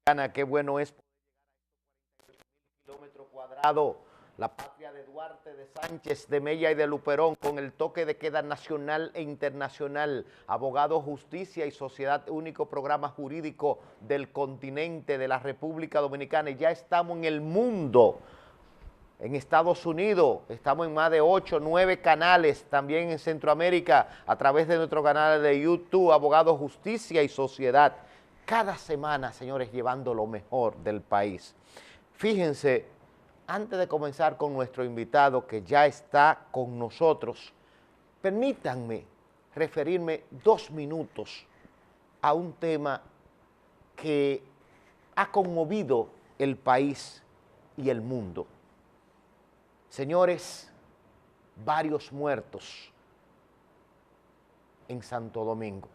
Qué bueno es poder llegar a estos 48.000 kilómetros cuadrados, la patria de Duarte, de Sánchez, de Mella y de Luperón, con el toque de queda nacional e internacional, abogado, justicia y sociedad, único programa jurídico del continente de la República Dominicana, y ya estamos en el mundo. En Estados Unidos estamos en más de 8, 9 canales, también en Centroamérica, a través de nuestro canal de YouTube, Abogado, Justicia y Sociedad. Cada semana, señores, llevando lo mejor del país. Fíjense, antes de comenzar con nuestro invitado que ya está con nosotros, permítanme referirme 2 minutos a un tema que ha conmovido el país y el mundo. Señores, varios muertos en Santo Domingo.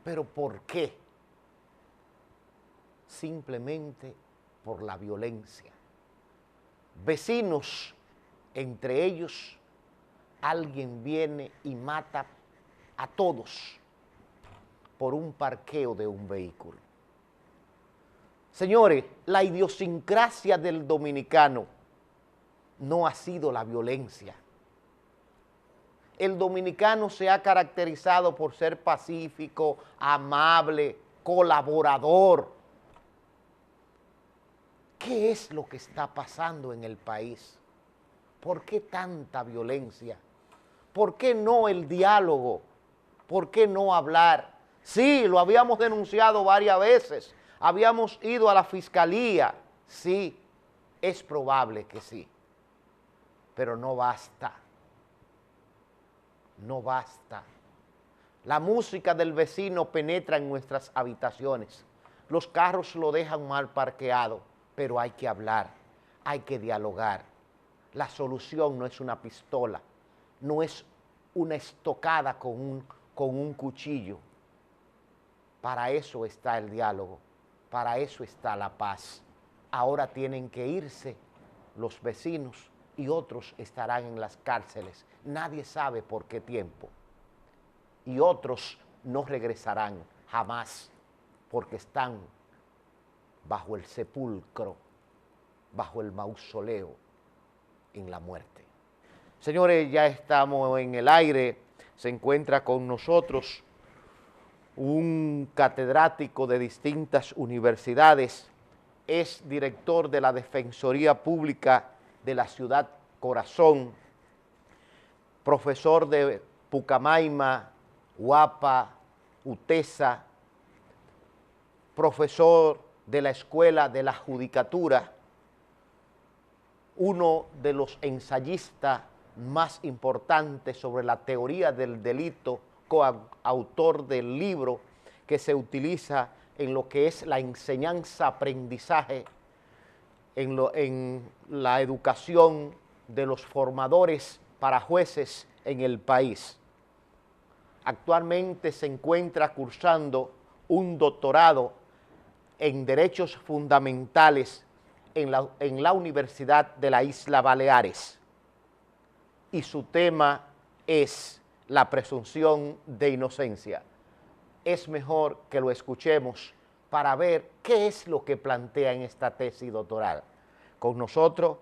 ¿Pero por qué? Simplemente por la violencia. Vecinos, entre ellos, alguien viene y mata a todos por un parqueo de un vehículo. Señores, la idiosincrasia del dominicano no ha sido la violencia. El dominicano se ha caracterizado por ser pacífico, amable, colaborador. ¿Qué es lo que está pasando en el país? ¿Por qué tanta violencia? ¿Por qué no el diálogo? ¿Por qué no hablar? Sí, lo habíamos denunciado varias veces. Habíamos ido a la fiscalía, sí, es probable que sí, pero no basta, no basta. La música del vecino penetra en nuestras habitaciones, los carros lo dejan mal parqueado, pero hay que hablar, hay que dialogar. La solución no es una pistola, no es una estocada con un cuchillo. Para eso está el diálogo. Para eso está la paz. Ahora tienen que irse los vecinos y otros estarán en las cárceles. Nadie sabe por qué tiempo. Y otros no regresarán jamás porque están bajo el sepulcro, bajo el mausoleo en la muerte. Señores, ya estamos en el aire. Se encuentra con nosotros un catedrático de distintas universidades, es director de la Defensoría Pública de la Ciudad Corazón, profesor de Pucamaima, Guapa, UTESA, profesor de la Escuela de la Judicatura, uno de los ensayistas más importantes sobre la teoría del delito, coautor del libro que se utiliza en lo que es la enseñanza-aprendizaje, en la educación de los formadores para jueces en el país. Actualmente se encuentra cursando un doctorado en Derechos Fundamentales en la Universidad de la Isla Baleares. Y su tema es la presunción de inocencia. Es mejor que lo escuchemos para ver qué es lo que plantea en esta tesis doctoral. Con nosotros,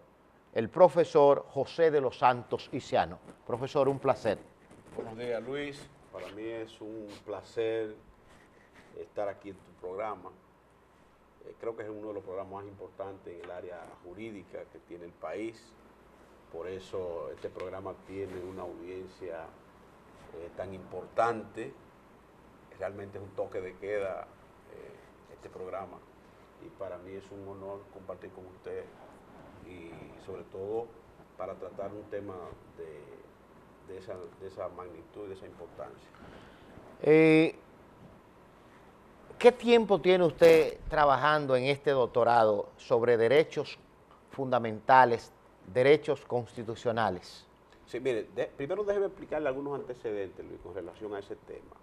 el profesor José de los Santos Iciano. Profesor, un placer. Buenos días, Luis. Para mí es un placer estar aquí en tu programa. Creo que es uno de los programas más importantes en el área jurídica que tiene el país. Por eso este programa tiene una audiencia tan importante. Realmente es un toque de queda este programa. Y para mí es un honor compartir con usted y sobre todo para tratar un tema de esa magnitud, de esa importancia. ¿Qué tiempo tiene usted trabajando en este doctorado sobre derechos fundamentales, derechos constitucionales? Sí, mire, primero déjeme explicarle algunos antecedentes, Luis, con relación a ese tema.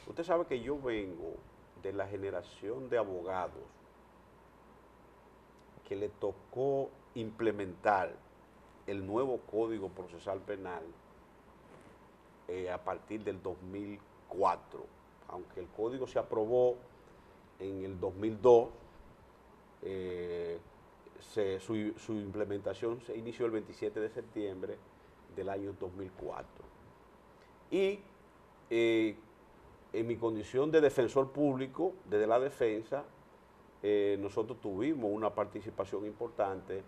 Usted sabe que yo vengo de la generación de abogados que le tocó implementar el nuevo Código Procesal Penal a partir del 2004, aunque el código se aprobó en el 2002, su implementación se inició el 27 de septiembre del año 2004. Y en mi condición de defensor público, desde la defensa, nosotros tuvimos una participación importante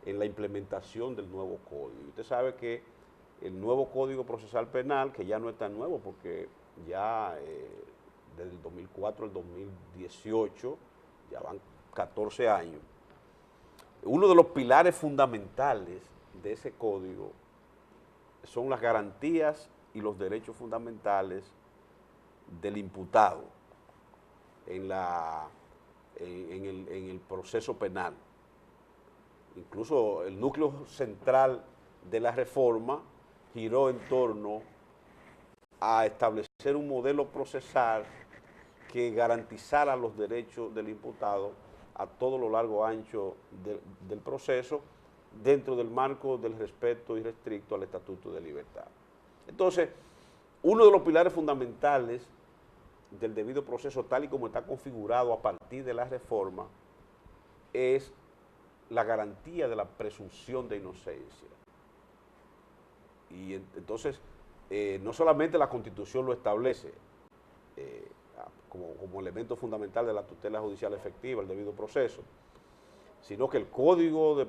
en la implementación del nuevo código. Usted sabe que el nuevo Código Procesal Penal, que ya no es tan nuevo porque ya desde el 2004 al 2018, ya van 14 años, uno de los pilares fundamentales de ese código son las garantías y los derechos fundamentales del imputado en el proceso penal. Incluso el núcleo central de la reforma giró en torno a establecer un modelo procesal que garantizara los derechos del imputado a todo lo largo ancho del proceso, dentro del marco del respeto irrestricto al Estatuto de Libertad. Entonces, uno de los pilares fundamentales del debido proceso, tal y como está configurado a partir de la reforma, es la garantía de la presunción de inocencia. Y entonces, no solamente la Constitución lo establece como elemento fundamental de la tutela judicial efectiva, el debido proceso, sino que el Código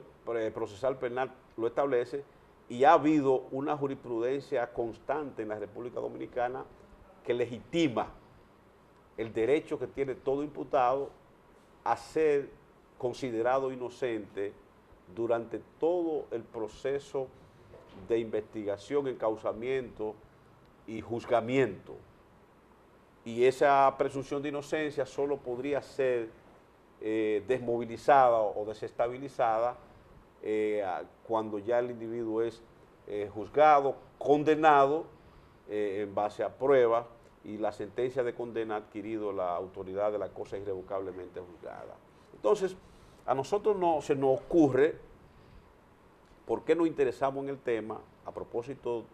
Procesal Penal lo establece, y ha habido una jurisprudencia constante en la República Dominicana que legitima el derecho que tiene todo imputado a ser considerado inocente durante todo el proceso de investigación, encauzamiento y juzgamiento. Y esa presunción de inocencia solo podría ser desmovilizada o desestabilizada cuando ya el individuo es juzgado, condenado en base a pruebas, y la sentencia de condena ha adquirido la autoridad de la cosa irrevocablemente juzgada. Entonces, a nosotros se nos ocurre, ¿por qué nos interesamos en el tema a propósito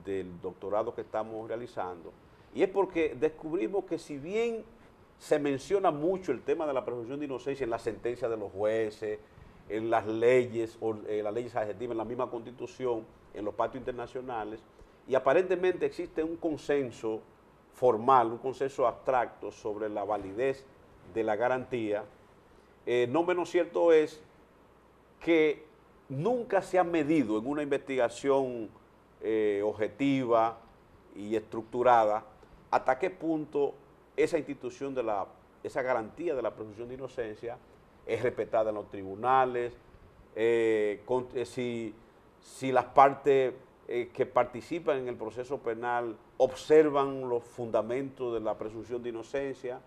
del doctorado que estamos realizando? Y es porque descubrimos que, si bien se menciona mucho el tema de la presunción de inocencia en la sentencia de los jueces, en las leyes, o las leyes adjetivas, en la misma Constitución, en los pactos internacionales, y aparentemente existe un consenso formal, un consenso abstracto sobre la validez de la garantía, no menos cierto es que nunca se ha medido en una investigación objetiva y estructurada hasta qué punto esa institución esa garantía de la presunción de inocencia es respetada en los tribunales, si las partes que participan en el proceso penal observan los fundamentos de la presunción de inocencia,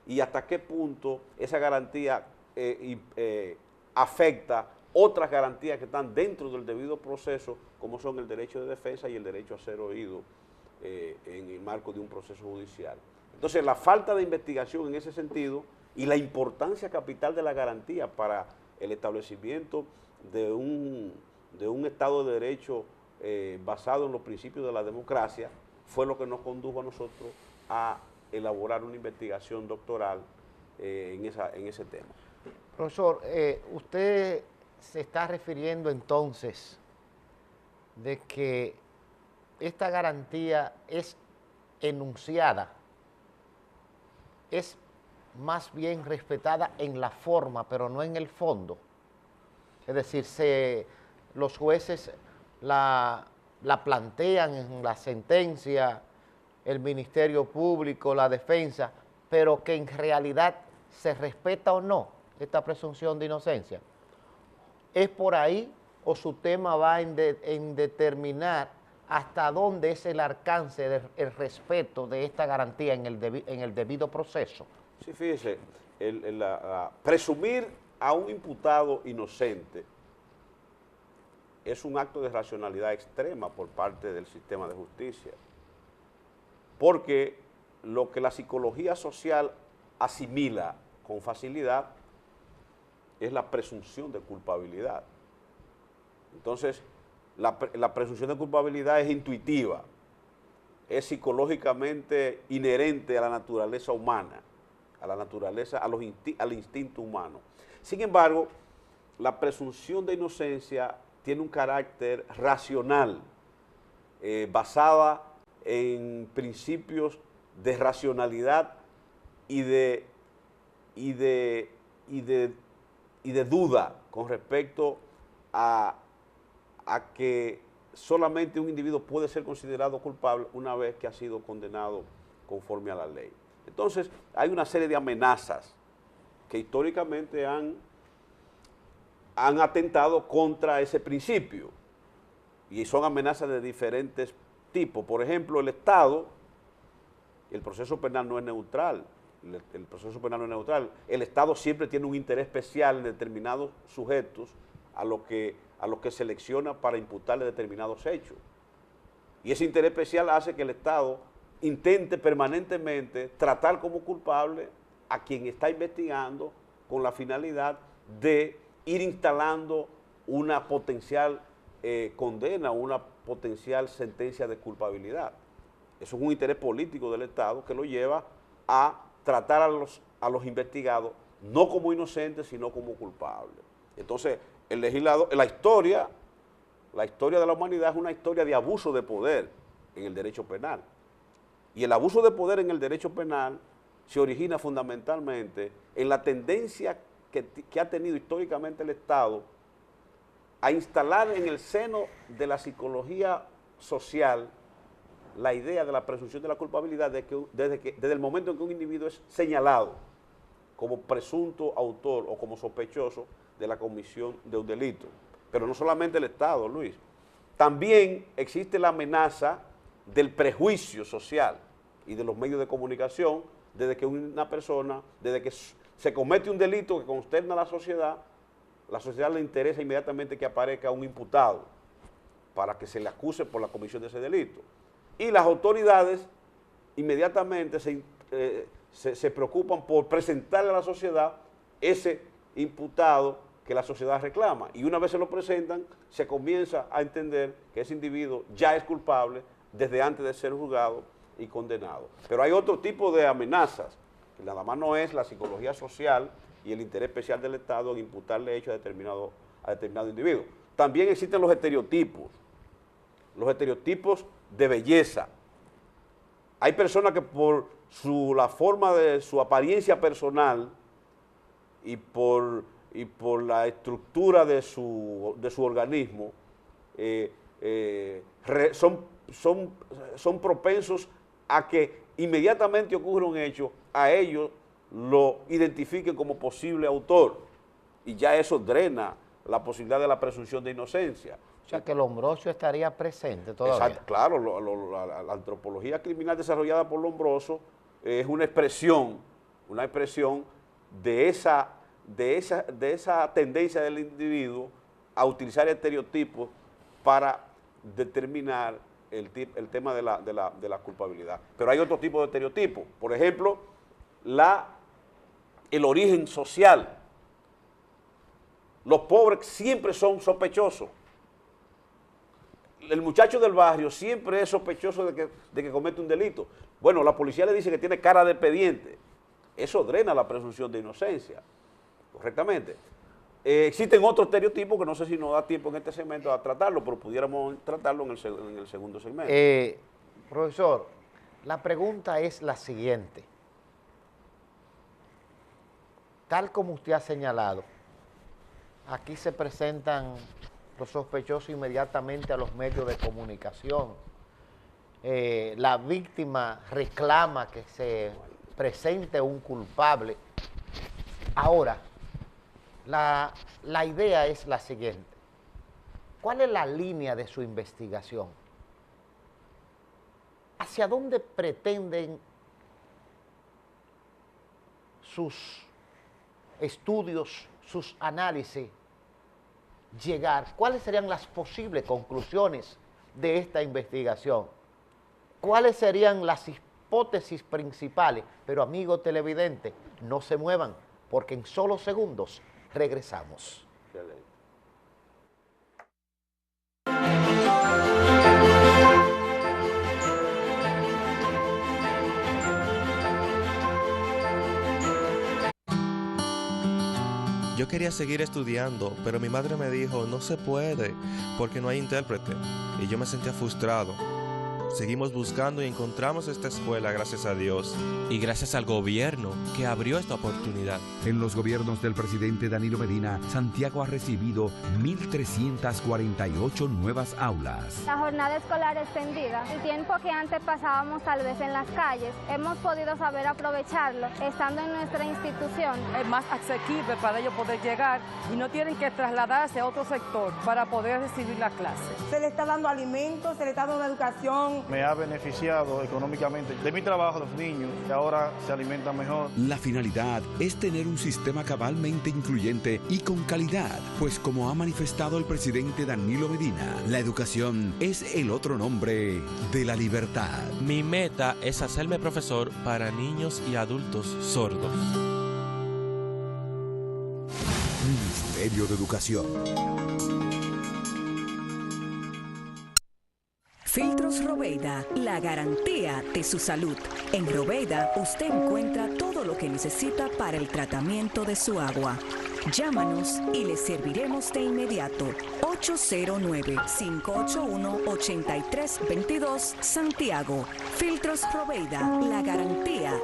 y hasta qué punto esa garantía afecta otras garantías que están dentro del debido proceso, como son el derecho de defensa y el derecho a ser oído en el marco de un proceso judicial. Entonces, la falta de investigación en ese sentido y la importancia capital de la garantía para el establecimiento de un Estado de Derecho basado en los principios de la democracia fue lo que nos condujo a nosotros a elaborar una investigación doctoral en ese tema. Profesor, usted se está refiriendo entonces de que esta garantía es enunciada, es más bien respetada en la forma, pero no en el fondo. Es decir, los jueces la plantean en la sentencia, el Ministerio Público, la defensa, pero que en realidad se respeta o no esta presunción de inocencia. ¿Es por ahí o su tema va en determinar hasta dónde es el alcance del respeto de esta garantía en el debido proceso? Sí, fíjese, presumir a un imputado inocente es un acto de racionalidad extrema por parte del sistema de justicia, porque lo que la psicología social asimila con facilidad es la presunción de culpabilidad. Entonces, la presunción de culpabilidad es intuitiva. es psicológicamente inherente a la naturaleza humana, a la naturaleza, al instinto humano. Sin embargo, la presunción de inocencia tiene un carácter racional, basada en principios de racionalidad y de duda con respecto a que solamente un individuo puede ser considerado culpable una vez que ha sido condenado conforme a la ley. Entonces, hay una serie de amenazas que históricamente han atentado contra ese principio, y son amenazas de diferentes tipos. Por ejemplo, el Estado, el proceso penal no es neutral, el proceso penal no es neutral. El Estado siempre tiene un interés especial en determinados sujetos a los que selecciona para imputarle determinados hechos. Y ese interés especial hace que el Estado intente permanentemente tratar como culpable a quien está investigando, con la finalidad de ir instalando una potencial condena, una potencial sentencia de culpabilidad. Eso es un interés político del Estado que lo lleva a tratar a los investigados no como inocentes, sino como culpables. Entonces, el legislador, la historia de la humanidad es una historia de abuso de poder en el derecho penal. Y el abuso de poder en el derecho penal se origina fundamentalmente en la tendencia que ha tenido históricamente el Estado a instalar en el seno de la psicología social la idea de la presunción de la culpabilidad desde el momento en que un individuo es señalado como presunto autor o como sospechoso de la comisión de un delito. Pero no solamente el Estado, Luis. También existe la amenaza del prejuicio social y de los medios de comunicación desde que una persona, desde que se comete un delito que consterna a la sociedad le interesa inmediatamente que aparezca un imputado para que se le acuse por la comisión de ese delito. Y las autoridades inmediatamente se preocupan por presentarle a la sociedad ese imputado que la sociedad reclama. Y una vez se lo presentan, se comienza a entender que ese individuo ya es culpable desde antes de ser juzgado y condenado. Pero hay otro tipo de amenazas, que nada más no es la psicología social y el interés especial del Estado en imputarle hechos a determinado individuo. También existen los estereotipos de belleza. Hay personas que por la forma de su apariencia personal y por la estructura de su organismo, son propensos a que inmediatamente ocurre un hecho, a ellos lo identifiquen como posible autor, y ya eso drena la posibilidad de la presunción de inocencia. O sea, que Lombroso estaría presente todavía. Exacto, claro, la antropología criminal desarrollada por Lombroso es una expresión de esa tendencia del individuo a utilizar estereotipos para determinar el tema de la culpabilidad. Pero hay otro tipo de estereotipos. Por ejemplo, el origen social. Los pobres siempre son sospechosos. El muchacho del barrio siempre es sospechoso de que comete un delito. Bueno, la policía le dice que tiene cara de expediente. Eso drena la presunción de inocencia, correctamente. Existen otros estereotipos que no sé si nos da tiempo en este segmento a tratarlo, pero pudiéramos tratarlo en el segundo segmento. Profesor, la pregunta es la siguiente. Tal como usted ha señalado, aquí se presentan los sospechosos inmediatamente a los medios de comunicación. La víctima reclama que se presente un culpable. Ahora, la idea es la siguiente. ¿Cuál es la línea de su investigación? ¿Hacia dónde pretenden sus estudios, sus análisis llegar? ¿Cuáles serían las posibles conclusiones de esta investigación? ¿Cuáles serían las hipótesis principales? Pero, amigos televidentes, no se muevan, porque en solo segundos regresamos. Yo quería seguir estudiando, pero mi madre me dijo, no se puede, porque no hay intérprete. Y yo me sentía frustrado. Seguimos buscando y encontramos esta escuela, gracias a Dios. Y gracias al gobierno que abrió esta oportunidad. En los gobiernos del presidente Danilo Medina, Santiago ha recibido 1.348 nuevas aulas. La jornada escolar extendida, el tiempo que antes pasábamos tal vez en las calles, hemos podido saber aprovecharlo estando en nuestra institución. Es más asequible para ellos poder llegar y no tienen que trasladarse a otro sector para poder recibir la clase. Se le está dando alimentos, se le está dando educación. Me ha beneficiado económicamente de mi trabajo, los niños, que ahora se alimentan mejor. La finalidad es tener un sistema cabalmente incluyente y con calidad, pues como ha manifestado el presidente Danilo Medina, la educación es el otro nombre de la libertad. Mi meta es hacerme profesor para niños y adultos sordos. Ministerio de Educación. Filtros Robeida, la garantía de su salud. En Robeida usted encuentra todo lo que necesita para el tratamiento de su agua. Llámanos y le serviremos de inmediato. 809-581-8322 Santiago. Filtros Robeida, la garantía.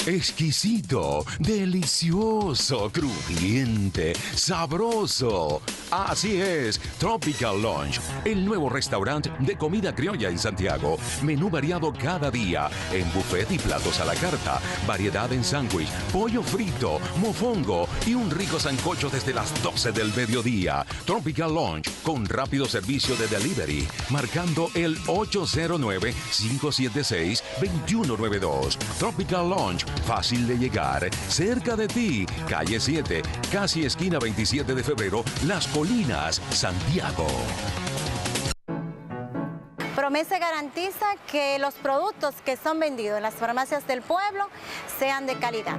Exquisito, delicioso, crujiente, sabroso. Así es, Tropical Lunch, el nuevo restaurante de comida criolla en Santiago. Menú variado cada día, en buffet y platos a la carta, variedad en sándwich, pollo frito, mofongo y un rico sancocho desde las 12 del mediodía. Tropical Lunch, con rápido servicio de delivery, marcando el 809-576-2192. Tropical Lunch, fácil de llegar, cerca de ti, calle 7, casi esquina 27 de febrero, Las Colinas, Santiago. Promesa garantiza que los productos que son vendidos en las farmacias del pueblo sean de calidad.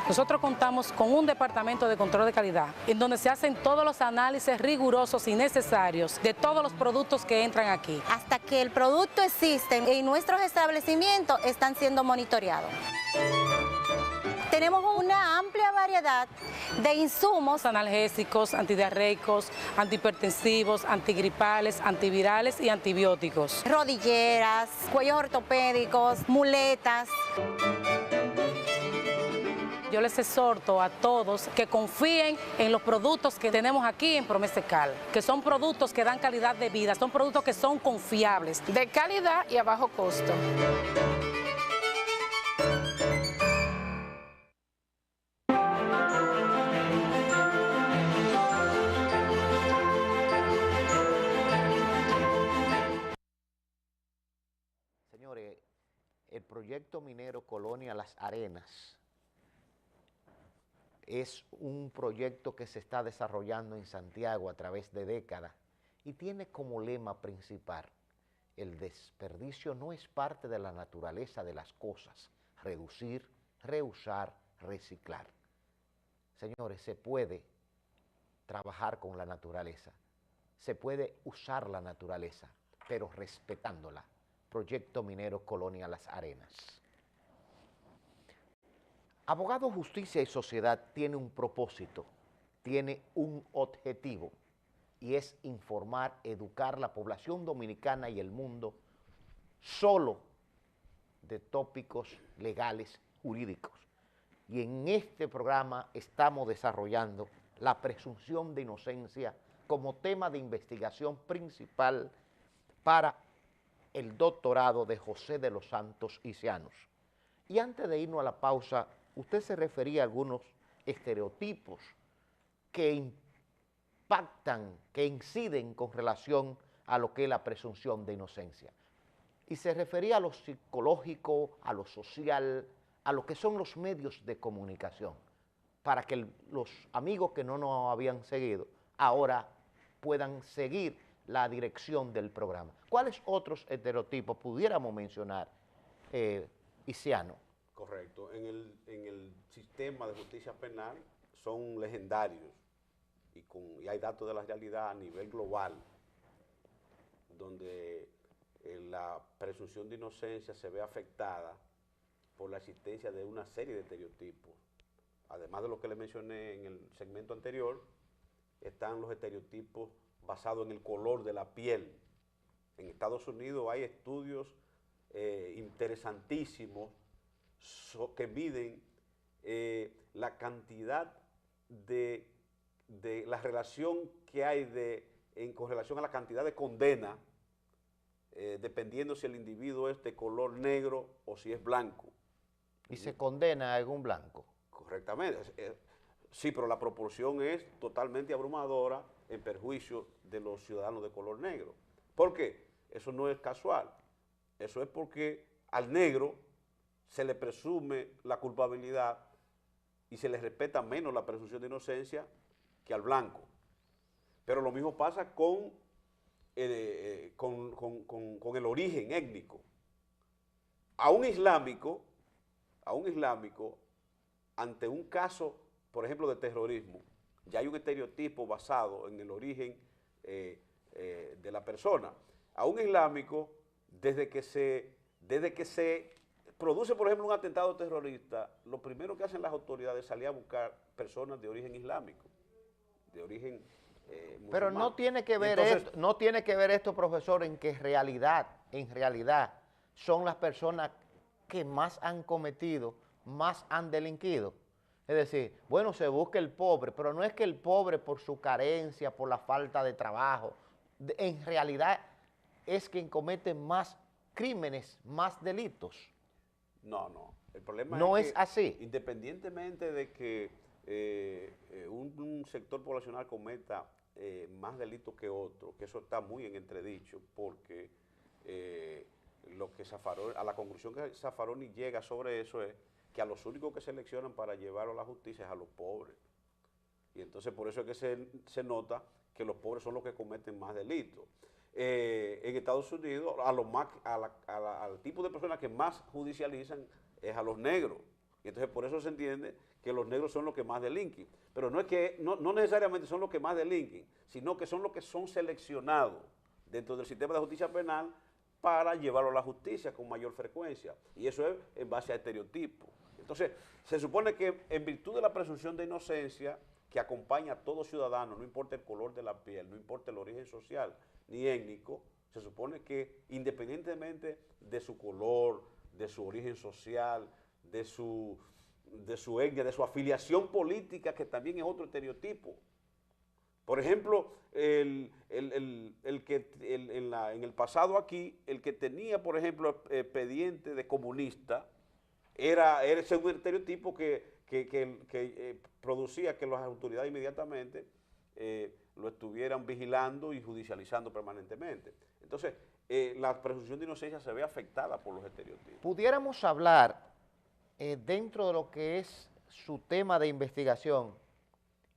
Nosotros contamos con un departamento de control de calidad en donde se hacen todos los análisis rigurosos y necesarios de todos los productos que entran aquí. Hasta que el producto existe en nuestros establecimientos están siendo monitoreados. Tenemos una amplia variedad de insumos analgésicos, antidiarreicos, antihipertensivos, antigripales, antivirales y antibióticos. Rodilleras, cuellos ortopédicos, muletas. Yo les exhorto a todos que confíen en los productos que tenemos aquí en Promesecal, que son productos que dan calidad de vida, son productos que son confiables, de calidad y a bajo costo. Señores, el proyecto minero Colonia Las Arenas es un proyecto que se está desarrollando en Santiago a través de décadas y tiene como lema principal: el desperdicio no es parte de la naturaleza de las cosas, reducir, reusar, reciclar. Señores, se puede trabajar con la naturaleza, se puede usar la naturaleza, pero respetándola. Proyecto minero Colonia Las Arenas. Abogado, Justicia y Sociedad tiene un propósito, tiene un objetivo, y es informar, educar a la población dominicana y el mundo solo de tópicos legales jurídicos. Y en este programa estamos desarrollando la presunción de inocencia como tema de investigación principal para el doctorado de José de los Santos Icianos. Y antes de irnos a la pausa, usted se refería a algunos estereotipos que impactan, que inciden con relación a lo que es la presunción de inocencia. Y se refería a lo psicológico, a lo social, a lo que son los medios de comunicación, para que los amigos que no nos habían seguido ahora puedan seguir la dirección del programa. ¿Cuáles otros estereotipos pudiéramos mencionar, Iciano? Correcto. En el sistema de justicia penal son legendarios y hay datos de la realidad a nivel global, donde la presunción de inocencia se ve afectada por la existencia de una serie de estereotipos. Además de lo que le mencioné en el segmento anterior, están los estereotipos basados en el color de la piel. En Estados Unidos hay estudios interesantísimos que miden la cantidad de la relación que hay con relación a la cantidad de condena, dependiendo si el individuo es de color negro o si es blanco. ¿Y se condena a algún blanco? Correctamente. Sí, pero la proporción es totalmente abrumadora en perjuicio de los ciudadanos de color negro. ¿Por qué? Eso no es casual. Eso es porque al negro se le presume la culpabilidad y se le respeta menos la presunción de inocencia que al blanco. Pero lo mismo pasa con el origen étnico. A un islámico, ante un caso, por ejemplo, de terrorismo, ya hay un estereotipo basado en el origen de la persona. A un islámico, desde que se produce, por ejemplo, un atentado terrorista, lo primero que hacen las autoridades es salir a buscar personas de origen islámico, de origen musulmán. Pero no tiene que ver esto, profesor, en que en realidad son las personas que más han cometido, más han delinquido. Es decir, bueno, se busca el pobre, pero no es que el pobre por su carencia, por la falta de trabajo, en realidad es quien comete más crímenes, más delitos. No. El problema no es que, así. Independientemente de que un sector poblacional cometa más delitos que otro, que eso está muy en entredicho, porque a la conclusión que Zaffaroni llega sobre eso es que a los únicos que seleccionan para llevarlo a la justicia es a los pobres. Y entonces por eso es que se nota que los pobres son los que cometen más delitos. En Estados Unidos, al tipo de personas que más judicializan es a los negros. Y entonces por eso se entiende que los negros son los que más delinquen. Pero no necesariamente son los que más delinquen, sino que son los que son seleccionados dentro del sistema de justicia penal para llevarlo a la justicia con mayor frecuencia. Y eso es en base a estereotipos. Entonces, se supone que en virtud de la presunción de inocencia que acompaña a todo ciudadano, no importa el color de la piel, no importa el origen social ni étnico, se supone que independientemente de su color, de su origen social, de su etnia, de su afiliación política, que también es otro estereotipo. Por ejemplo, en el pasado aquí, el que tenía, por ejemplo, expediente de comunista, era un estereotipo que producía que las autoridades inmediatamente lo estuvieran vigilando y judicializando permanentemente. Entonces, la presunción de inocencia se ve afectada por los estereotipos. Pudiéramos hablar, dentro de lo que es su tema de investigación,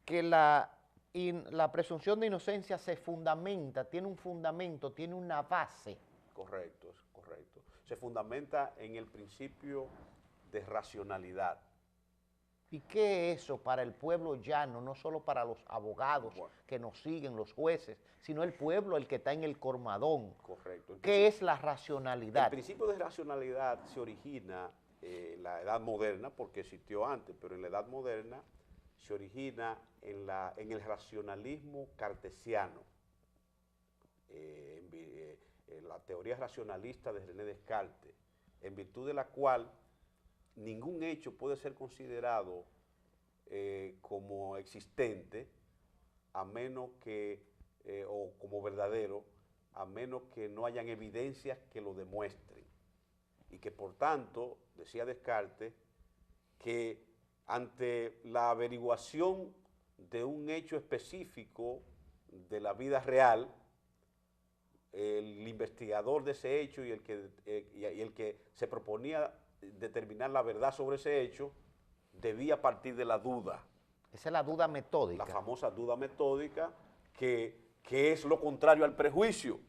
que la presunción de inocencia se fundamenta, tiene un fundamento, tiene una base. Correcto, es correcto. Se fundamenta en el principio de racionalidad. ¿Y qué es eso para el pueblo llano, no solo para los abogados que nos siguen, los jueces, sino el pueblo, el que está en el cormadón? Correcto. ¿Qué es la racionalidad? El principio de racionalidad se origina en la Edad Moderna, porque existió antes, pero en la Edad Moderna se origina en el racionalismo cartesiano, en la teoría racionalista de René Descartes, en virtud de la cual ningún hecho puede ser considerado como existente a menos que, o como verdadero, a menos que no hayan evidencias que lo demuestren. Y que por tanto, decía Descartes, que ante la averiguación de un hecho específico de la vida real, el investigador de ese hecho y el que se proponía determinar la verdad sobre ese hecho, debía partir de la duda. Esa es la duda metódica. La famosa duda metódica, que es lo contrario al prejuicio.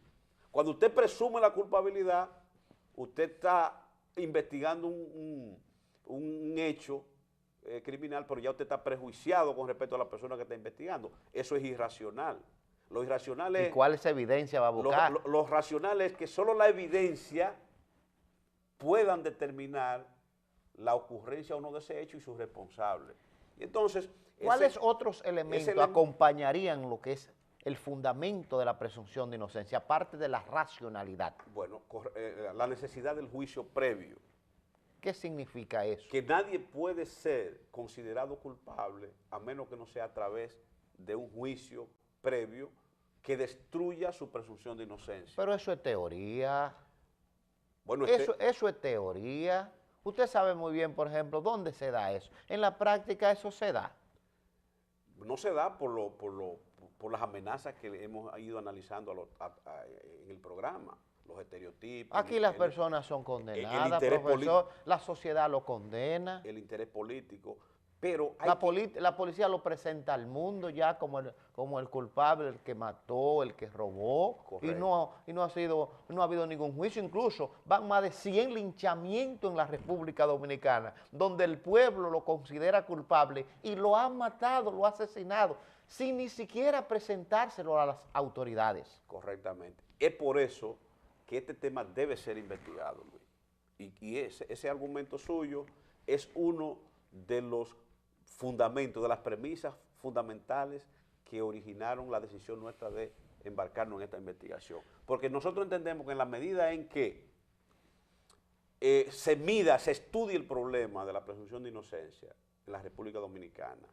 Cuando usted presume la culpabilidad, usted está investigando un hecho criminal, pero ya usted está prejuiciado con respecto a la persona que está investigando. Eso es irracional. Lo irracional es... ¿Y cuál esa evidencia va a buscar? Lo racional es que solo la evidencia puedan determinar la ocurrencia o no de ese hecho y sus responsables. Y entonces... ¿Cuáles otros elementos acompañarían lo que es el fundamento de la presunción de inocencia, aparte de la racionalidad? Bueno, la necesidad del juicio previo. ¿Qué significa eso? Que nadie puede ser considerado culpable a menos que no sea a través de un juicio previo que destruya su presunción de inocencia. Pero eso es teoría. Bueno, eso es teoría. Usted sabe muy bien, por ejemplo, ¿dónde se da eso? En la práctica eso se da. No se da por las amenazas que hemos ido analizando en el programa, los estereotipos. Aquí las personas son condenadas, profesor, la sociedad lo condena. El interés político, pero la policía lo presenta al mundo ya como el culpable, el que mató, el que robó. Correcto. y no ha habido ningún juicio. Incluso van más de 100 linchamientos en la República Dominicana, donde el pueblo lo considera culpable y lo ha matado, lo ha asesinado, sin ni siquiera presentárselo a las autoridades. Correctamente. Es por eso que este tema debe ser investigado, Luis. Y ese argumento suyo es uno de los fundamentos, de las premisas fundamentales que originaron la decisión nuestra de embarcarnos en esta investigación. Porque nosotros entendemos que en la medida en que se estudie el problema de la presunción de inocencia en la República Dominicana,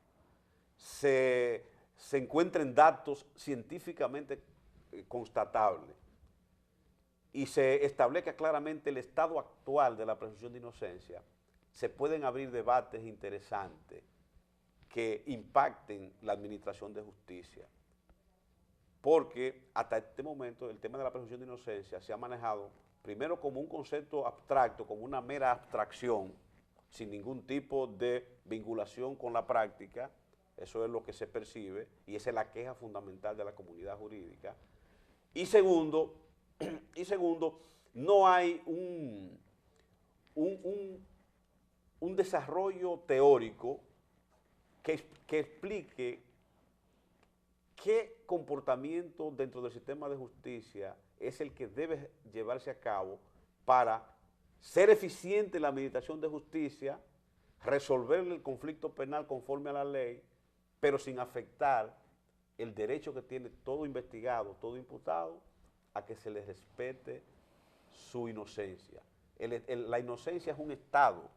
se encuentren datos científicamente constatables y se establezca claramente el estado actual de la presunción de inocencia, se pueden abrir debates interesantes que impacten la administración de justicia. Porque hasta este momento el tema de la presunción de inocencia se ha manejado primero como un concepto abstracto, como una mera abstracción, sin ningún tipo de vinculación con la práctica. Eso es lo que se percibe y esa es la queja fundamental de la comunidad jurídica. Y segundo, no hay un desarrollo teórico que explique qué comportamiento dentro del sistema de justicia es el que debe llevarse a cabo para ser eficiente en la administración de justicia, resolver el conflicto penal conforme a la ley, pero sin afectar el derecho que tiene todo investigado, todo imputado, a que se le respete su inocencia. La inocencia es un estado,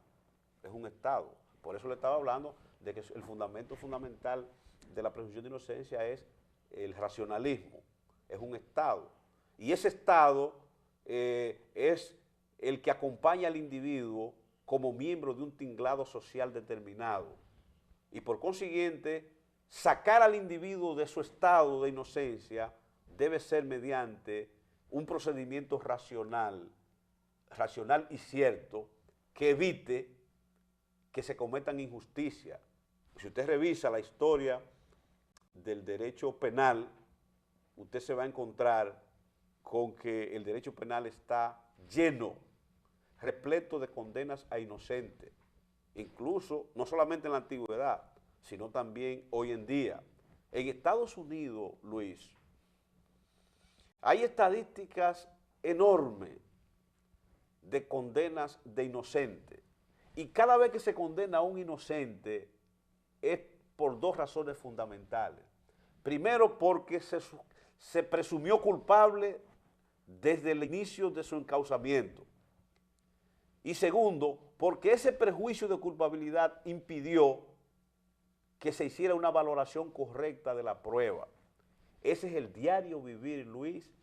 Por eso le estaba hablando de que el fundamento fundamental de la presunción de inocencia es el racionalismo, es un estado. Y ese estado es el que acompaña al individuo como miembro de un tinglado social determinado. Y por consiguiente, sacar al individuo de su estado de inocencia debe ser mediante un procedimiento racional y cierto, que evite que se cometan injusticias. Si usted revisa la historia del derecho penal, usted se va a encontrar con que el derecho penal está lleno, repleto de condenas a inocentes, incluso no solamente en la antigüedad, sino también hoy en día. En Estados Unidos, Luis, hay estadísticas enormes de condenas de inocentes, y cada vez que se condena a un inocente es por dos razones fundamentales. Primero, porque se presumió culpable desde el inicio de su encauzamiento. Y segundo, porque ese prejuicio de culpabilidad impidió que se hiciera una valoración correcta de la prueba. Ese es el diario vivir, Luis,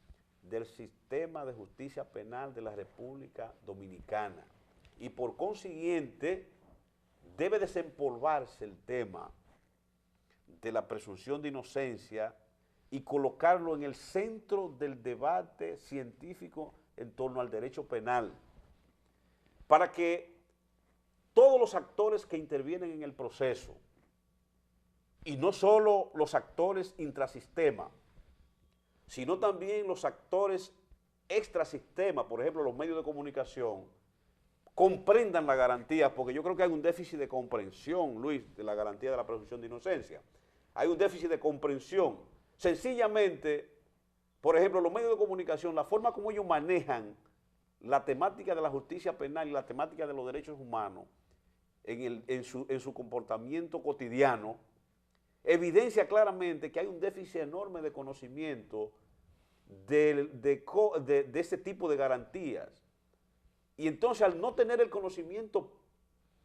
del sistema de justicia penal de la República Dominicana. Y por consiguiente, debe desempolvarse el tema de la presunción de inocencia y colocarlo en el centro del debate científico en torno al derecho penal, para que todos los actores que intervienen en el proceso, y no solo los actores intrasistema, sino también los actores extrasistema, por ejemplo, los medios de comunicación, comprendan la garantía, porque yo creo que hay un déficit de comprensión, Luis, de la garantía de la presunción de inocencia. Hay un déficit de comprensión. Sencillamente, por ejemplo, los medios de comunicación, la forma como ellos manejan la temática de la justicia penal y la temática de los derechos humanos en su comportamiento cotidiano, evidencia claramente que hay un déficit enorme de conocimiento de ese tipo de garantías. Y entonces, al no tener el conocimiento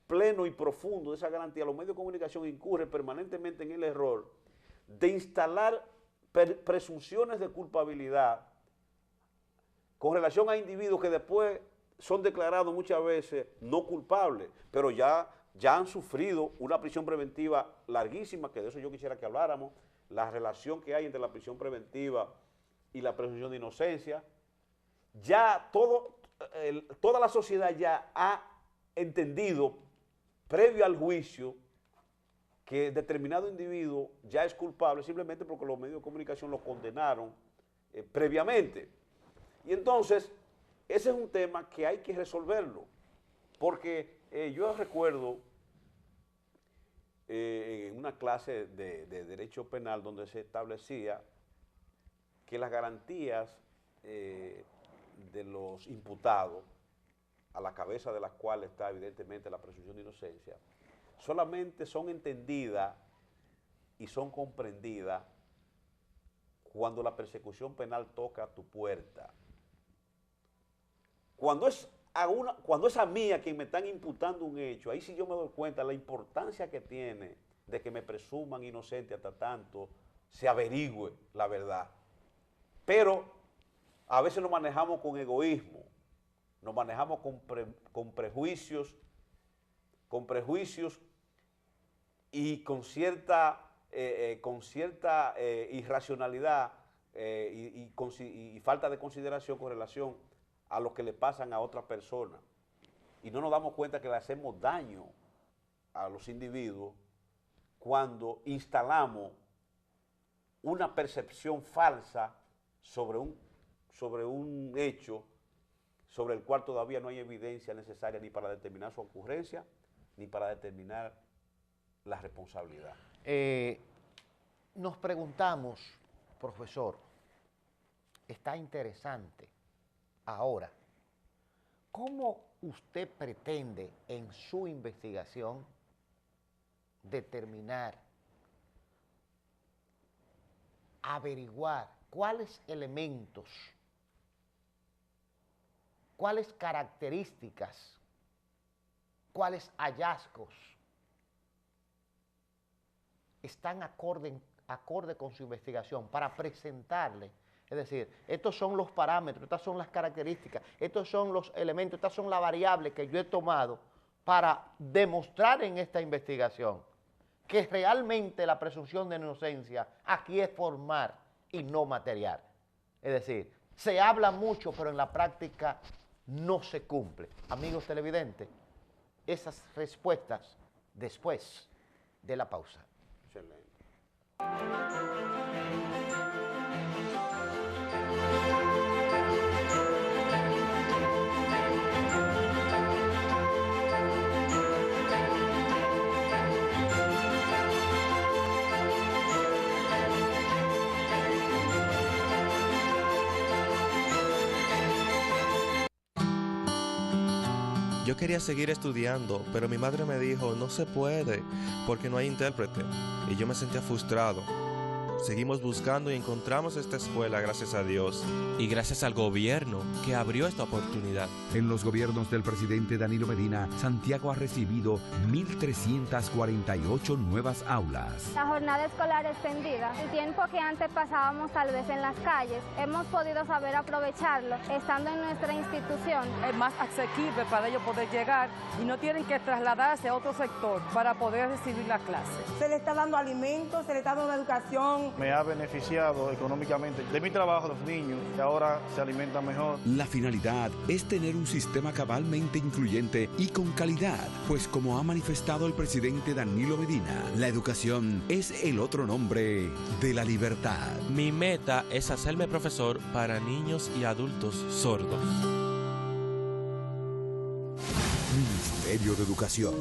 pleno y profundo de esa garantía, los medios de comunicación incurren permanentemente en el error de instalar presunciones de culpabilidad con relación a individuos que después son declarados muchas veces no culpables, pero ya han sufrido una prisión preventiva larguísima, que de eso yo quisiera que habláramos, la relación que hay entre la prisión preventiva y la presunción de inocencia. Ya toda la sociedad ya ha entendido, previo al juicio, que determinado individuo ya es culpable simplemente porque los medios de comunicación lo condenaron previamente. Y entonces, ese es un tema que hay que resolverlo, porque yo recuerdo en una clase de derecho penal donde se establecía que las garantías de los imputados, a la cabeza de las cuales está evidentemente la presunción de inocencia, solamente son entendidas y son comprendidas cuando la persecución penal toca a tu puerta. Cuando es a mí a quien me están imputando un hecho, ahí sí yo me doy cuenta de la importancia que tiene de que me presuman inocente hasta tanto se averigüe la verdad. Pero a veces nos manejamos con egoísmo, nos manejamos con prejuicios y con cierta irracionalidad y falta de consideración con relación a lo que le pasan a otra persona. Y no nos damos cuenta que le hacemos daño a los individuos cuando instalamos una percepción falsa sobre un hecho sobre el cual todavía no hay evidencia necesaria ni para determinar su ocurrencia, ni para determinar la responsabilidad. Nos preguntamos, profesor, está interesante ahora, ¿cómo usted pretende en su investigación determinar, averiguar cuáles elementos, cuáles características, cuáles hallazgos están acorde con su investigación para presentarle? Es decir, estos son los parámetros, estas son las características, estos son los elementos, estas son las variables que yo he tomado para demostrar en esta investigación que realmente la presunción de inocencia aquí es formal y no material. Es decir, se habla mucho, pero en la práctica no se cumple. Amigos televidentes, esas respuestas después de la pausa. Excelente. Yo quería seguir estudiando, pero mi madre me dijo, no se puede, porque no hay intérprete. Y yo me sentía frustrado. Seguimos buscando y encontramos esta escuela gracias a Dios y gracias al gobierno que abrió esta oportunidad. En los gobiernos del presidente Danilo Medina, Santiago ha recibido 1.348 nuevas aulas. La jornada escolar extendida, el tiempo que antes pasábamos tal vez en las calles, hemos podido saber aprovecharlo estando en nuestra institución. Es más asequible para ellos poder llegar y no tienen que trasladarse a otro sector para poder recibir la clase. Se le está dando alimentos, se le está dando educación. Me ha beneficiado económicamente de mi trabajo, los niños, que ahora se alimentan mejor. La finalidad es tener un sistema cabalmente incluyente y con calidad, pues como ha manifestado el presidente Danilo Medina, la educación es el otro nombre de la libertad. Mi meta es hacerme profesor para niños y adultos sordos. Ministerio de Educación.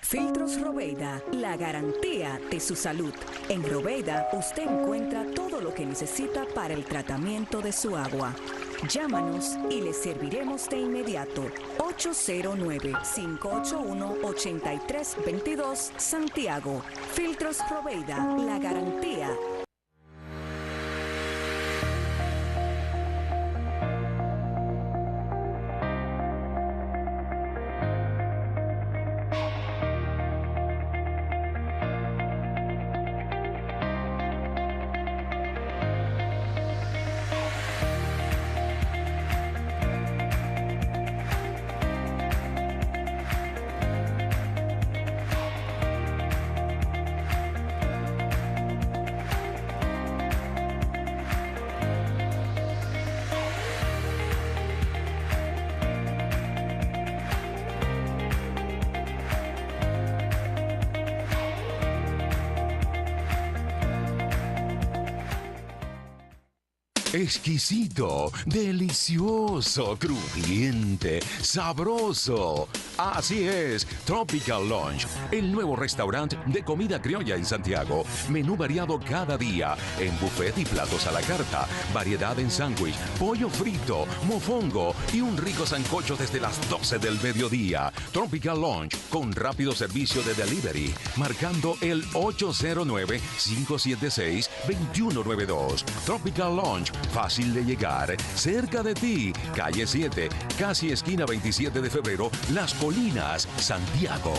Filtros Roveida, la garantía de su salud. En Roveida usted encuentra todo lo que necesita para el tratamiento de su agua. Llámanos y le serviremos de inmediato. 809-581-8322 Santiago. Filtros Roveida, la garantía. Exquisito, delicioso, crujiente, sabroso. Así es, Tropical Lunch, el nuevo restaurante de comida criolla en Santiago. Menú variado cada día, en buffet y platos a la carta, variedad en sándwich, pollo frito, mofongo y un rico sancocho desde las 12 del mediodía. Tropical Lunch, con rápido servicio de delivery, marcando el 809-576-2192. Tropical Lunch, fácil de llegar, cerca de ti, calle 7, casi esquina 27 de febrero, Las Colinas, Santiago.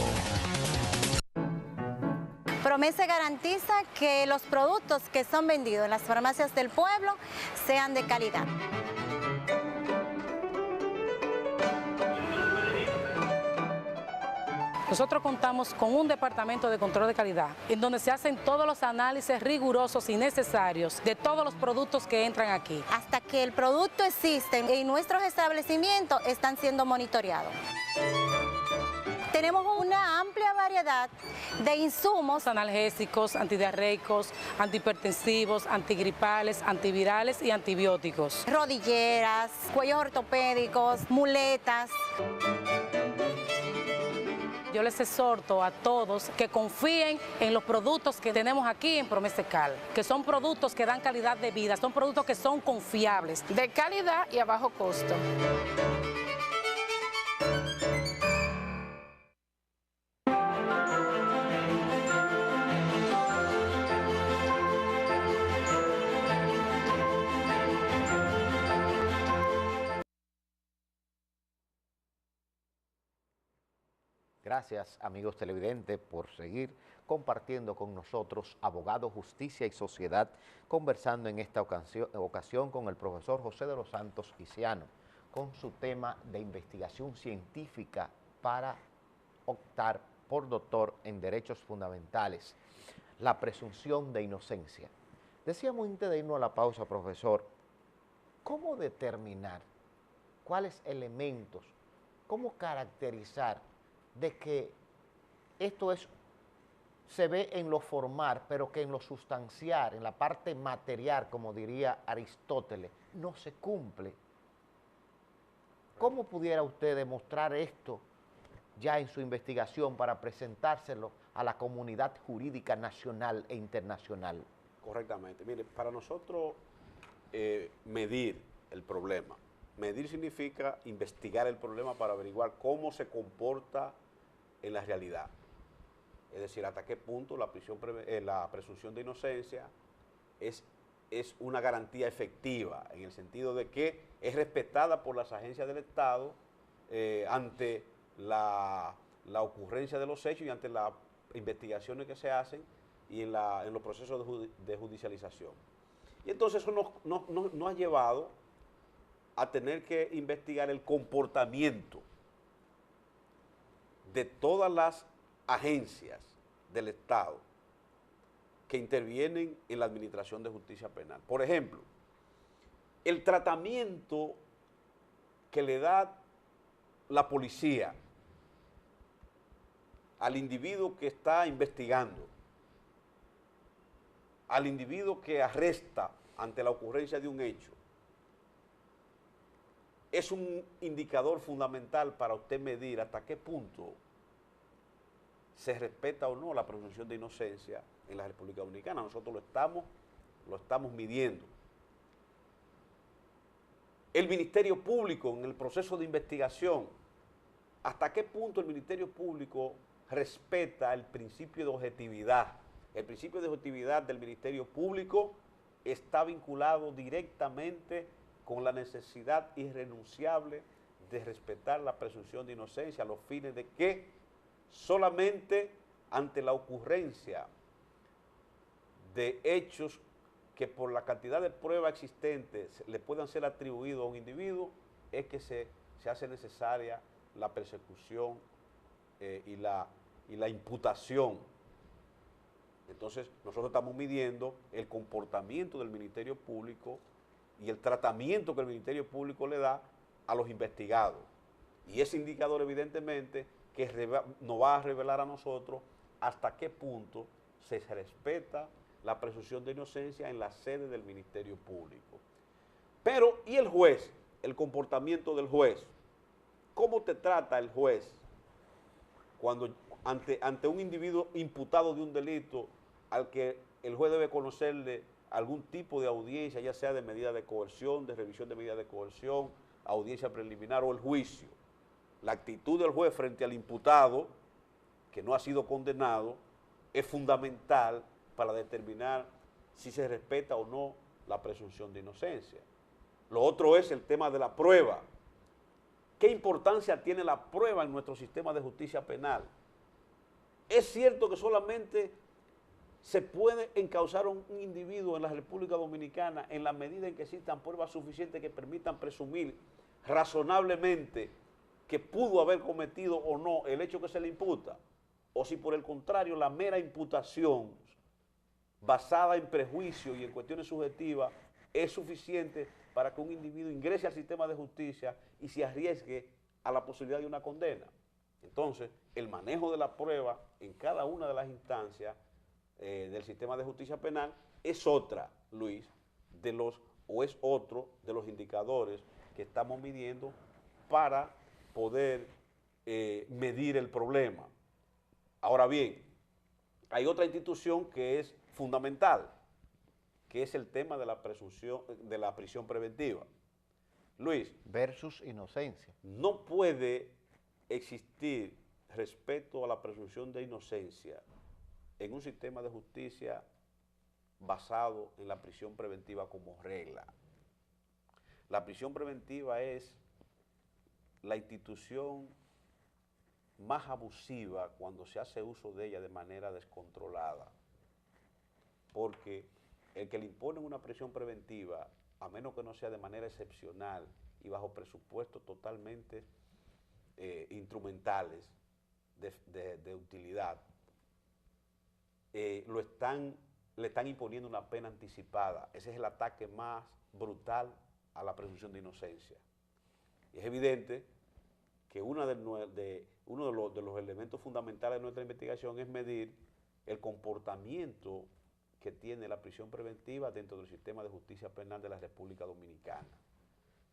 Promese garantiza que los productos que son vendidos en las farmacias del pueblo sean de calidad. Nosotros contamos con un departamento de control de calidad en donde se hacen todos los análisis rigurosos y necesarios de todos los productos que entran aquí. Hasta que el producto existe en nuestros establecimientos están siendo monitoreados. Tenemos una amplia variedad de insumos analgésicos, antidiarreicos, antihipertensivos, antigripales, antivirales y antibióticos. Rodilleras, cuellos ortopédicos, muletas. Yo les exhorto a todos que confíen en los productos que tenemos aquí en Promesecal, que son productos que dan calidad de vida, son productos que son confiables, de calidad y a bajo costo. Gracias, amigos televidentes, por seguir compartiendo con nosotros, Abogado, Justicia y Sociedad, conversando en esta ocasión con el profesor José de los Santos Iciano, con su tema de investigación científica para optar por doctor en Derechos Fundamentales, la presunción de inocencia. Decíamos antes de irnos a la pausa, profesor, ¿cómo determinar cuáles elementos, cómo caracterizar de que esto se ve en lo formal, pero que en lo sustancial, en la parte material, como diría Aristóteles, no se cumple? ¿Cómo pudiera usted demostrar esto ya en su investigación para presentárselo a la comunidad jurídica nacional e internacional? Correctamente. Mire, para nosotros medir el problema, medir significa investigar el problema para averiguar cómo se comporta en la realidad. Es decir, hasta qué punto la presunción de inocencia es una garantía efectiva, en el sentido de que es respetada por las agencias del Estado ante la ocurrencia de los hechos y ante las investigaciones que se hacen y en los procesos de judicialización. Y entonces eso nos ha llevado a tener que investigar el comportamiento de todas las agencias del Estado que intervienen en la administración de justicia penal. Por ejemplo, el tratamiento que le da la policía al individuo que está investigando, al individuo que arresta ante la ocurrencia de un hecho, es un indicador fundamental para usted medir hasta qué punto se respeta o no la presunción de inocencia en la República Dominicana. Nosotros lo estamos midiendo. El Ministerio Público en el proceso de investigación, hasta qué punto el Ministerio Público respeta el principio de objetividad. El principio de objetividad del Ministerio Público está vinculado directamente con la necesidad irrenunciable de respetar la presunción de inocencia a los fines de que solamente ante la ocurrencia de hechos que por la cantidad de pruebas existentes le puedan ser atribuidos a un individuo, es que se hace necesaria la persecución y la imputación. Entonces, nosotros estamos midiendo el comportamiento del Ministerio Público y el tratamiento que el Ministerio Público le da a los investigados. Y ese indicador, evidentemente, que nos va a revelar a nosotros hasta qué punto se respeta la presunción de inocencia en la sede del Ministerio Público. Pero, ¿y el juez? El comportamiento del juez. ¿Cómo te trata el juez cuando ante un individuo imputado de un delito al que el juez debe conocerle algún tipo de audiencia, ya sea de medida de coerción, de revisión de medida de coerción, audiencia preliminar o el juicio? La actitud del juez frente al imputado, que no ha sido condenado, es fundamental para determinar si se respeta o no la presunción de inocencia. Lo otro es el tema de la prueba. ¿Qué importancia tiene la prueba en nuestro sistema de justicia penal? Es cierto que solamente se puede encausar un individuo en la República Dominicana en la medida en que existan pruebas suficientes que permitan presumir razonablemente que pudo haber cometido o no el hecho que se le imputa, o si por el contrario la mera imputación basada en prejuicio y en cuestiones subjetivas es suficiente para que un individuo ingrese al sistema de justicia y se arriesgue a la posibilidad de una condena. Entonces, el manejo de la prueba en cada una de las instancias del sistema de justicia penal es otra, Luis, es otro de los indicadores que estamos midiendo para poder medir el problema. Ahora bien, hay otra institución que es fundamental, que es el tema de la presunción de la prisión preventiva. Luis. Versus inocencia. No puede existir respeto a la presunción de inocencia en un sistema de justicia basado en la prisión preventiva como regla. La prisión preventiva es la institución más abusiva cuando se hace uso de ella de manera descontrolada, porque el que le impone una prisión preventiva, a menos que no sea de manera excepcional y bajo presupuestos totalmente instrumentales de utilidad, le están imponiendo una pena anticipada. Ese es el ataque más brutal a la presunción de inocencia. Y es evidente que uno de los elementos fundamentales de nuestra investigación es medir el comportamiento que tiene la prisión preventiva dentro del sistema de justicia penal de la República Dominicana.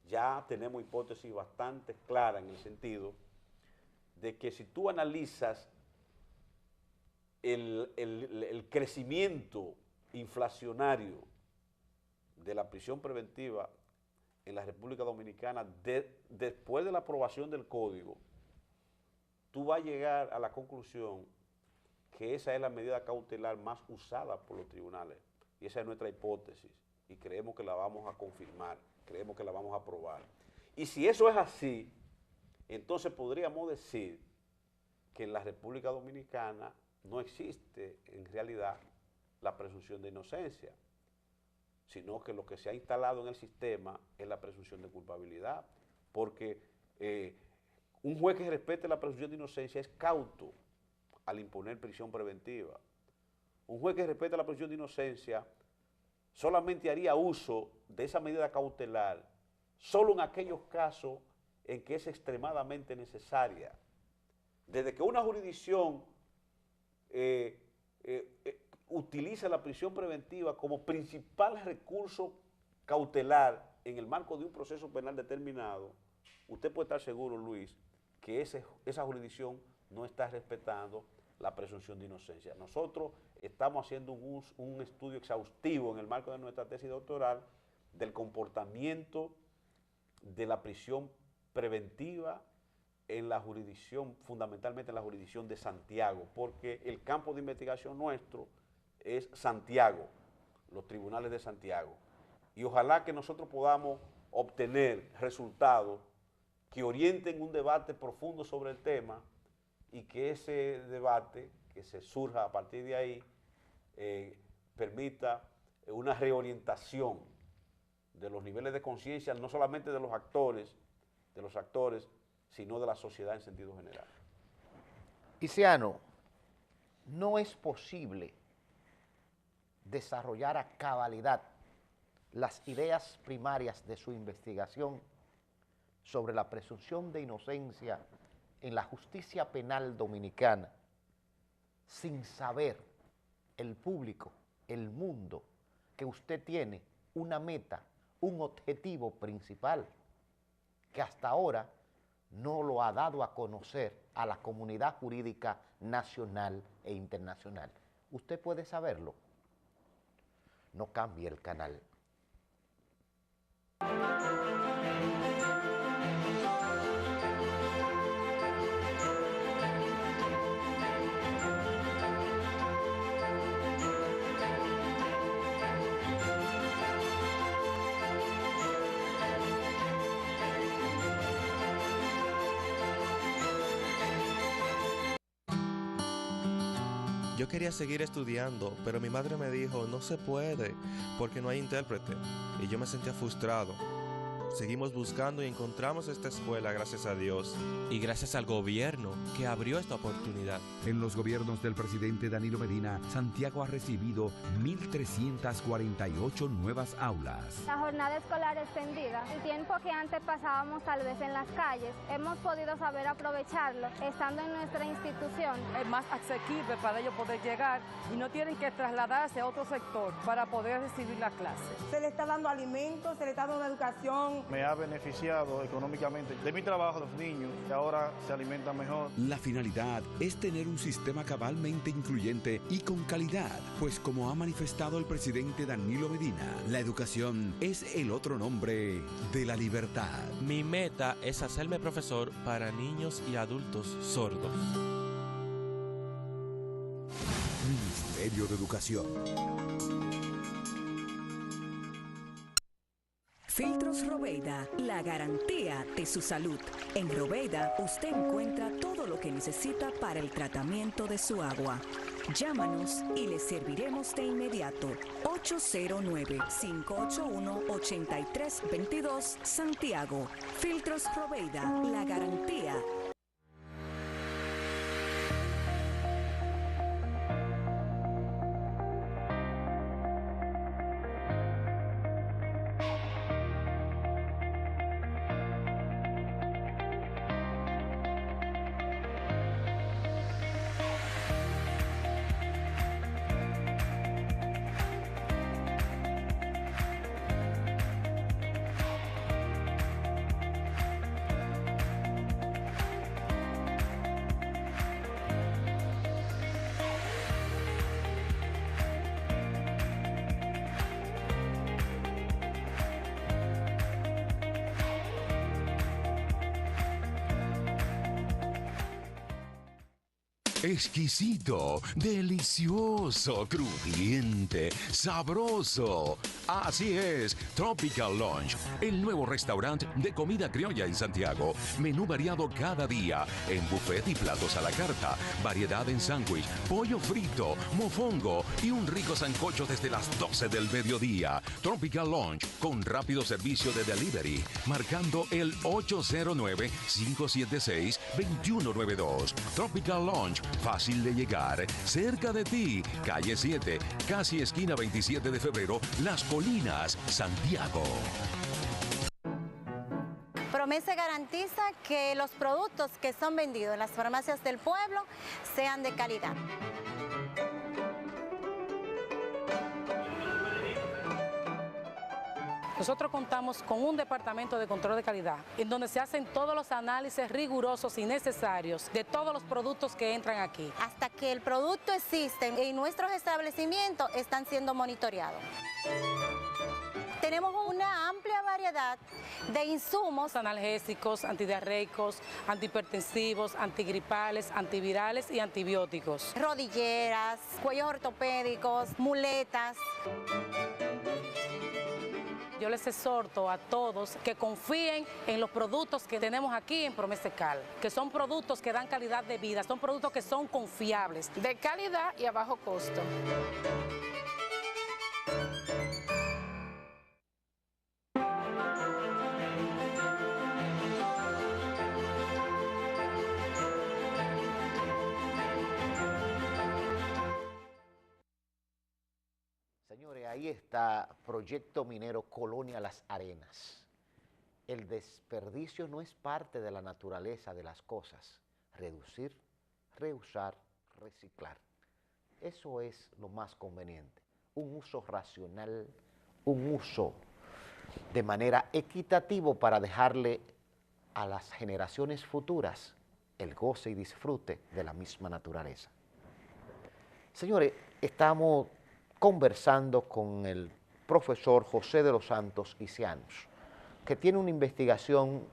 Ya tenemos hipótesis bastante claras en el sentido de que si tú analizas el crecimiento inflacionario de la prisión preventiva en la República Dominicana después de la aprobación del código, tú vas a llegar a la conclusión que esa es la medida cautelar más usada por los tribunales. Y esa es nuestra hipótesis. Y creemos que la vamos a confirmar, creemos que la vamos a aprobar. Y si eso es así, entonces podríamos decir que en la República Dominicana no existe en realidad la presunción de inocencia, sino que lo que se ha instalado en el sistema es la presunción de culpabilidad, porque un juez que respete la presunción de inocencia es cauto al imponer prisión preventiva. Un juez que respeta la presunción de inocencia solamente haría uso de esa medida cautelar solo en aquellos casos en que es extremadamente necesaria. Desde que una jurisdicción utiliza la prisión preventiva como principal recurso cautelar en el marco de un proceso penal determinado, usted puede estar seguro, Luis, que esa jurisdicción no está respetando la presunción de inocencia. Nosotros estamos haciendo un estudio exhaustivo en el marco de nuestra tesis doctoral del comportamiento de la prisión preventiva en la jurisdicción, fundamentalmente en la jurisdicción de Santiago, porque el campo de investigación nuestro es Santiago, los tribunales de Santiago. Y ojalá que nosotros podamos obtener resultados que orienten un debate profundo sobre el tema y que ese debate que se surja a partir de ahí permita una reorientación de los niveles de conciencia, no solamente de los actores, sino de la sociedad en sentido general. Isiano, no es posible desarrollar a cabalidad las ideas primarias de su investigación sobre la presunción de inocencia en la justicia penal dominicana sin saber el público, el mundo, que usted tiene una meta, un objetivo principal que hasta ahora no lo ha dado a conocer a la comunidad jurídica nacional e internacional. ¿Usted puede saberlo? No cambie el canal. Yo quería seguir estudiando, pero mi madre me dijo, no se puede, porque no hay intérprete. Y yo me sentía frustrado. Seguimos buscando y encontramos esta escuela, gracias a Dios. Y gracias al gobierno que abrió esta oportunidad. En los gobiernos del presidente Danilo Medina, Santiago ha recibido 1.348 nuevas aulas. La jornada escolar extendida, el tiempo que antes pasábamos tal vez en las calles, hemos podido saber aprovecharlo estando en nuestra institución. Es más asequible para ellos poder llegar y no tienen que trasladarse a otro sector para poder recibir la clase. Se le está dando alimentos, se le está dando una educación. Me ha beneficiado económicamente de mi trabajo, los niños, que ahora se alimentan mejor. La finalidad es tener un sistema cabalmente incluyente y con calidad, pues como ha manifestado el presidente Danilo Medina, la educación es el otro nombre de la libertad. Mi meta es hacerme profesor para niños y adultos sordos. Ministerio de Educación. Filtros Roveida, la garantía de su salud. En Roveida usted encuentra todo lo que necesita para el tratamiento de su agua. Llámanos y le serviremos de inmediato. 809-581-8322 Santiago. Filtros Roveida, la garantía. Exquisito, delicioso, crujiente, sabroso. Así es, Tropical Lunch, el nuevo restaurante de comida criolla en Santiago. Menú variado cada día, en buffet y platos a la carta, variedad en sándwich, pollo frito, mofongo y un rico sancocho desde las 12 del mediodía. Tropical Lunch, con rápido servicio de delivery, marcando el 809-576-2192. Tropical Lunch, fácil de llegar, cerca de ti, calle 7, casi esquina 27 de febrero, Las Colinas, Santiago. Promese garantiza que los productos que son vendidos en las farmacias del pueblo sean de calidad. Nosotros contamos con un departamento de control de calidad, en donde se hacen todos los análisis rigurosos y necesarios de todos los productos que entran aquí. Hasta que el producto existe en nuestros establecimientos están siendo monitoreados. Tenemos una amplia variedad de insumos analgésicos, antidiarreicos, antihipertensivos, antigripales, antivirales y antibióticos. Rodilleras, cuellos ortopédicos, muletas. Yo les exhorto a todos que confíen en los productos que tenemos aquí en Promese Cal, que son productos que dan calidad de vida, son productos que son confiables, de calidad y a bajo costo. Señores, ahí está Proyecto Minero Colonia Las Arenas. El desperdicio no es parte de la naturaleza de las cosas. Reducir, reusar, reciclar. Eso es lo más conveniente. Un uso racional, un uso de manera equitativa para dejarle a las generaciones futuras el goce y disfrute de la misma naturaleza. Señores, estamos conversando con el profesor José de los Santos Icianos, que tiene una investigación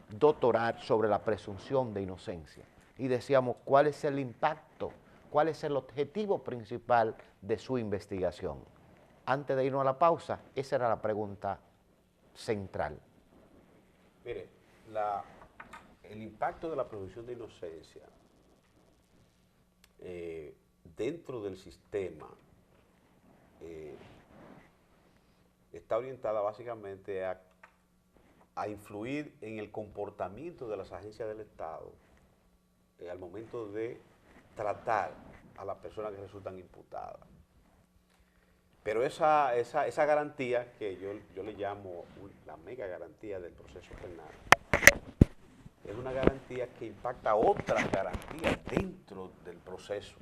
doctoral sobre la presunción de inocencia. Y decíamos, ¿cuál es el impacto? ¿Cuál es el objetivo principal de su investigación? Antes de irnos a la pausa, esa era la pregunta central. Mire, el impacto de la presunción de inocencia dentro del sistema está orientada básicamente a influir en el comportamiento de las agencias del Estado al momento de tratar a las personas que resultan imputadas. Pero esa garantía, que yo le llamo la mega garantía del proceso penal, es una garantía que impacta otras garantías dentro del proceso.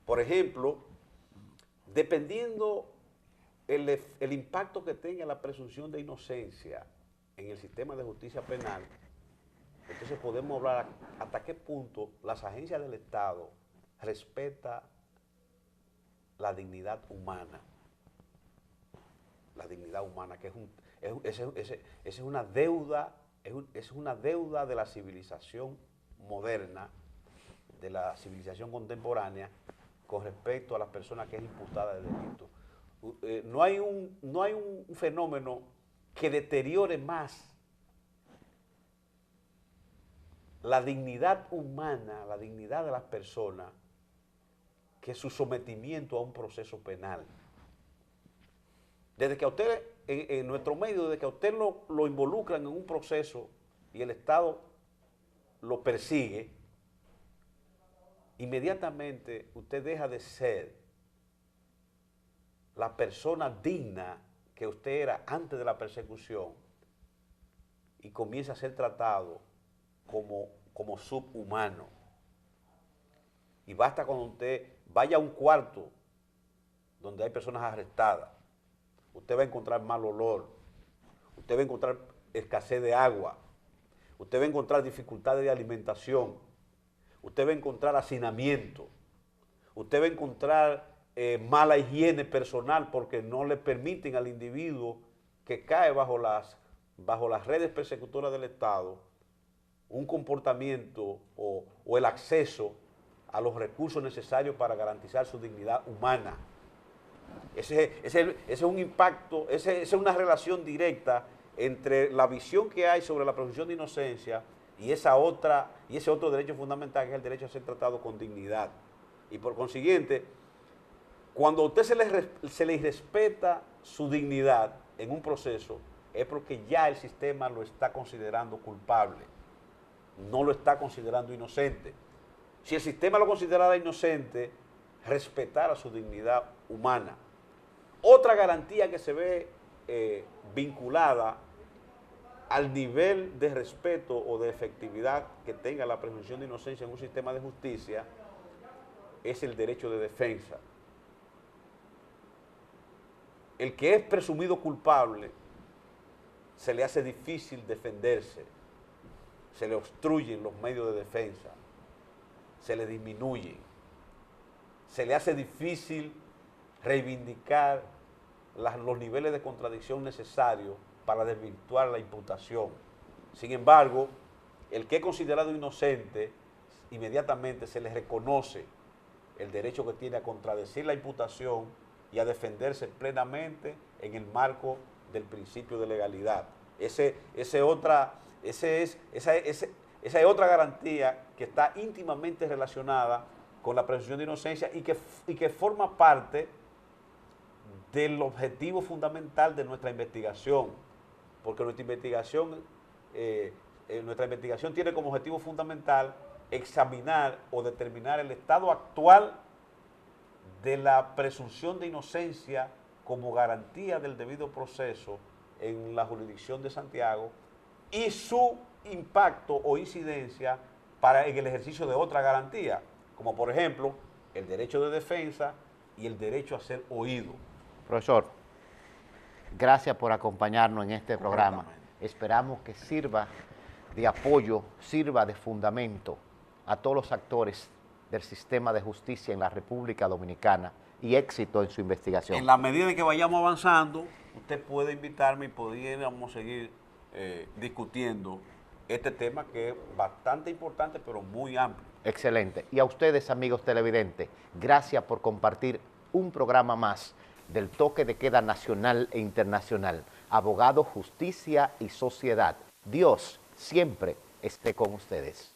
Por ejemplo, dependiendo el impacto que tenga la presunción de inocencia en el sistema de justicia penal, entonces podemos hablar hasta qué punto las agencias del Estado respetan la dignidad humana. La dignidad humana, que es una deuda, es una deuda de la civilización moderna, de la civilización contemporánea, con respecto a las personas que es imputada de delito. No hay un fenómeno que deteriore más la dignidad humana, la dignidad de las personas, que su sometimiento a un proceso penal. Desde que a usted, en nuestro medio, desde que a usted lo involucran en un proceso y el Estado lo persigue, inmediatamente usted deja de ser la persona digna que usted era antes de la persecución y comienza a ser tratado como subhumano. Y basta cuando usted vaya a un cuarto donde hay personas arrestadas, usted va a encontrar mal olor, usted va a encontrar escasez de agua, usted va a encontrar dificultades de alimentación, usted va a encontrar hacinamiento, usted va a encontrar mala higiene personal porque no le permiten al individuo que cae bajo las redes persecutoras del Estado un comportamiento o el acceso a los recursos necesarios para garantizar su dignidad humana. Ese es un impacto, esa es una relación directa entre la visión que hay sobre la presunción de inocencia y ese otro derecho fundamental, que es el derecho a ser tratado con dignidad. Y por consiguiente, cuando a usted se le irrespeta su dignidad en un proceso, es porque ya el sistema lo está considerando culpable, no lo está considerando inocente. Si el sistema lo considerara inocente, respetara su dignidad humana. Otra garantía que se ve vinculada al nivel de respeto o de efectividad que tenga la presunción de inocencia en un sistema de justicia es el derecho de defensa. El que es presumido culpable se le hace difícil defenderse, se le obstruyen los medios de defensa, se le disminuyen, se le hace difícil reivindicar los niveles de contradicción necesarios para desvirtuar la imputación. Sin embargo, el que es considerado inocente, inmediatamente se le reconoce el derecho que tiene a contradecir la imputación y a defenderse plenamente en el marco del principio de legalidad. Esa es otra garantía que está íntimamente relacionada con la presunción de inocencia y que forma parte del objetivo fundamental de nuestra investigación, porque nuestra investigación tiene como objetivo fundamental examinar o determinar el estado actual de la presunción de inocencia como garantía del debido proceso en la jurisdicción de Santiago y su impacto o incidencia en el ejercicio de otra garantía, como por ejemplo el derecho de defensa y el derecho a ser oído. Profesor, gracias por acompañarnos en este programa. Esperamos que sirva de apoyo, sirva de fundamento a todos los actores del sistema de justicia en la República Dominicana y éxito en su investigación. En la medida en que vayamos avanzando, usted puede invitarme y podríamos seguir discutiendo este tema que es bastante importante, pero muy amplio. Excelente. Y a ustedes, amigos televidentes, gracias por compartir un programa más del toque de queda nacional e internacional. Abogado, justicia y sociedad. Dios siempre esté con ustedes.